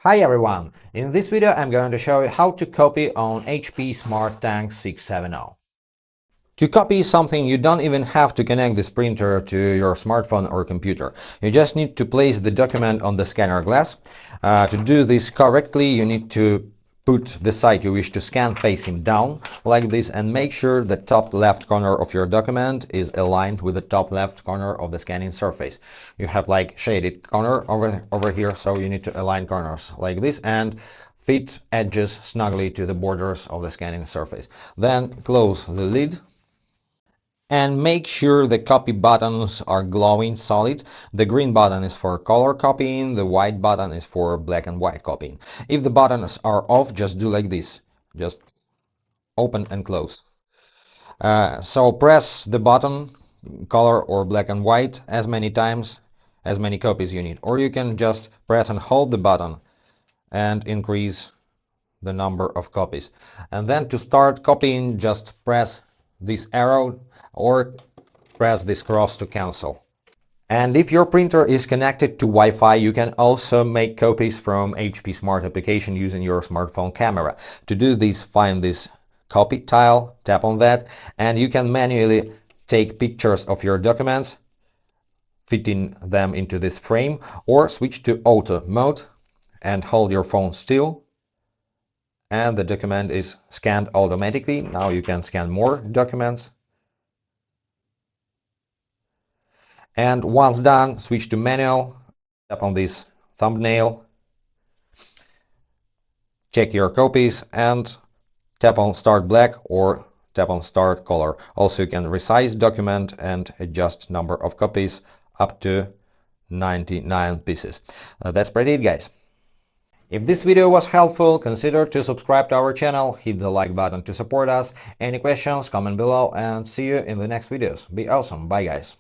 Hi everyone! In this video I'm going to show you how to copy on HP Smart Tank 670. To copy something, you don't even have to connect this printer to your smartphone or computer. You just need to place the document on the scanner glass. To do this correctly, you need to put the side you wish to scan facing down, like this, and make sure the top left corner of your document is aligned with the top left corner of the scanning surface. You have like shaded corner over here, so you need to align corners like this and fit edges snugly to the borders of the scanning surface. Then close the lid. And make sure the copy buttons are glowing solid. The green button is for color copying, the white button is for black and white copying. If the buttons are off, just do like this. Just open and close. So press the button, color or black and white, as many times, as many copies you need. Or you can just press and hold the button and increase the number of copies. And then to start copying, just press this arrow or press this cross to cancel. And if your printer is connected to Wi-Fi, you can also make copies from HP Smart application using your smartphone camera. To do this, find this copy tile, tap on that, and you can manually take pictures of your documents, fitting them into this frame, or switch to auto mode and hold your phone still, and the document is scanned automatically. Now you can scan more documents. And once done, switch to manual, tap on this thumbnail, check your copies, and tap on start black or tap on start color. Also, you can resize document and adjust number of copies up to 99 pieces. That's pretty it, guys. If this video was helpful, consider to subscribe to our channel, hit the like button to support us. Any questions, comment below, and see you in the next videos. Be awesome. Bye, guys.